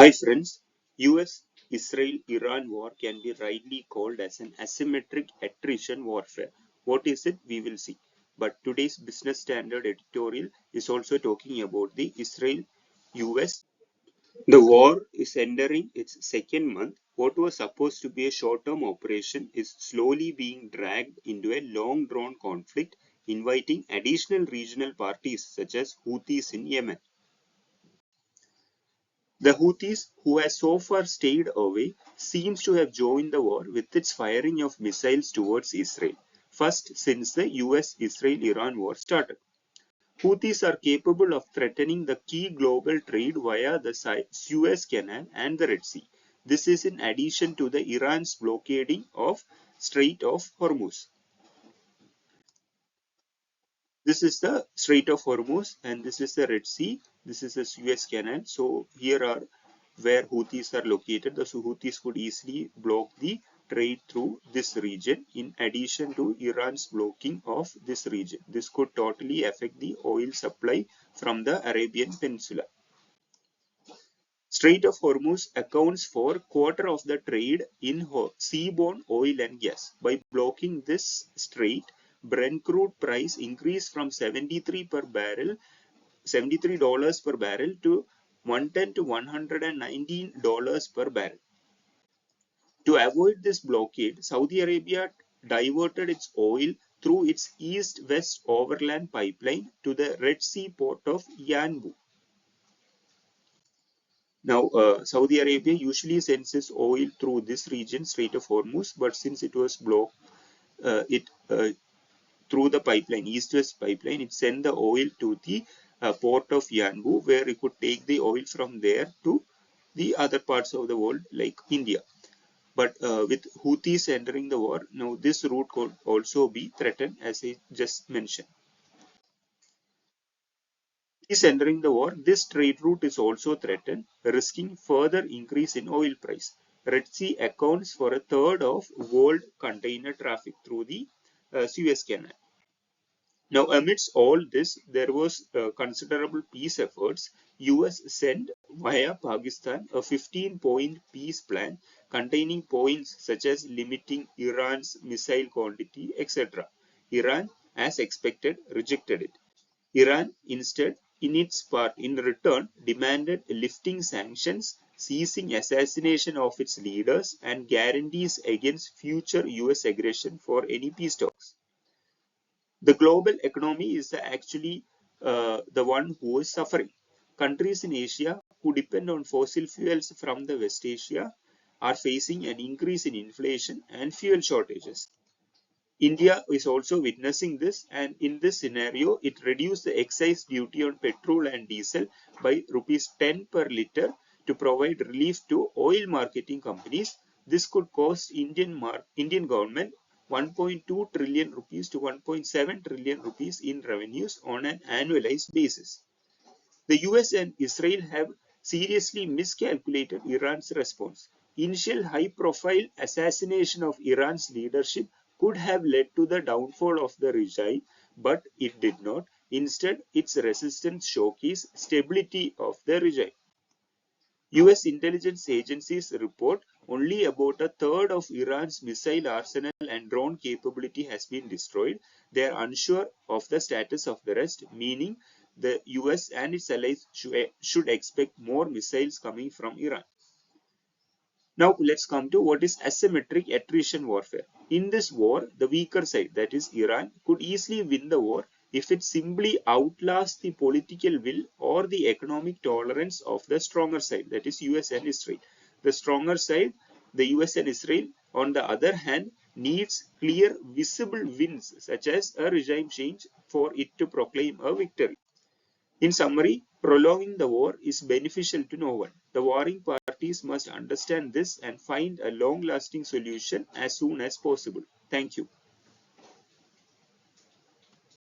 Hi friends, US-Israel-Iran war can be rightly called as an asymmetric attrition warfare. What is it? We will see. But today's Business Standard editorial is also talking about the Israel-US. The war is entering its second month. What was supposed to be a short-term operation is slowly being dragged into a long-drawn conflict, inviting additional regional parties such as Houthis in Yemen. The Houthis, who has so far stayed away, seems to have joined the war with its firing of missiles towards Israel, first since the US-Israel-Iran war started. Houthis are capable of threatening the key global trade via the Suez Canal and the Red Sea. This is in addition to the Iran's blockading of Strait of Hormuz. This is the Strait of Hormuz and this is the Red Sea. This is the Suez Canal. So here are where Houthis are located. The Houthis could easily block the trade through this region in addition to Iran's blocking of this region. This could totally affect the oil supply from the Arabian Peninsula. Strait of Hormuz accounts for quarter of the trade in seaborne oil and gas. By blocking this strait, Brent crude price increased from $73 per barrel, $73 per barrel to $110 to $119 per barrel. To avoid this blockade, Saudi Arabia diverted its oil through its east-west overland pipeline to the Red Sea port of Yanbu. Now, Saudi Arabia usually sends its oil through this region, Strait of Hormuz, but since it was blocked, through the pipeline, east-west pipeline, it sent the oil to the port of Yanbu, where it could take the oil from there to the other parts of the world, like India. But with Houthis entering the war, now this route could also be threatened, as I just mentioned. Is entering the war, this trade route is also threatened, risking further increase in oil price. Red Sea accounts for a third of world container traffic through the Suez Canal. Now, amidst all this, there was considerable peace efforts. US sent via Pakistan a 15-point peace plan containing points such as limiting Iran's missile quantity, etc. Iran, as expected, rejected it. Iran instead, in its part, in return, demanded lifting sanctions, ceasing assassination of its leaders, and guarantees against future US aggression for any peace talks. The global economy is actually the one who is suffering. Countries in Asia who depend on fossil fuels from the West Asia are facing an increase in inflation and fuel shortages. India is also witnessing this, and in this scenario, it reduced the excise duty on petrol and diesel by rupees 10 per litre to provide relief to oil marketing companies. This could cost Indian government 1.2 trillion rupees to 1.7 trillion rupees in revenues on an annualized basis. The US and Israel have seriously miscalculated Iran's response. Initial high-profile assassination of Iran's leadership could have led to the downfall of the regime, but it did not. Instead, its resistance showcased stability of the regime. US intelligence agencies report only about a third of Iran's missile arsenal and drone capability has been destroyed. They are unsure of the status of the rest, meaning the US and its allies should expect more missiles coming from Iran. Now let's come to what is asymmetric attrition warfare. In this war, the weaker side, that is Iran, could easily win the war if it simply outlasts the political will or the economic tolerance of the stronger side, that is US and Israel. The stronger side, the US and Israel, on the other hand, needs clear visible wins such as a regime change for it to proclaim a victory. In summary, prolonging the war is beneficial to no one. The warring parties must understand this and find a long-lasting solution as soon as possible. Thank you.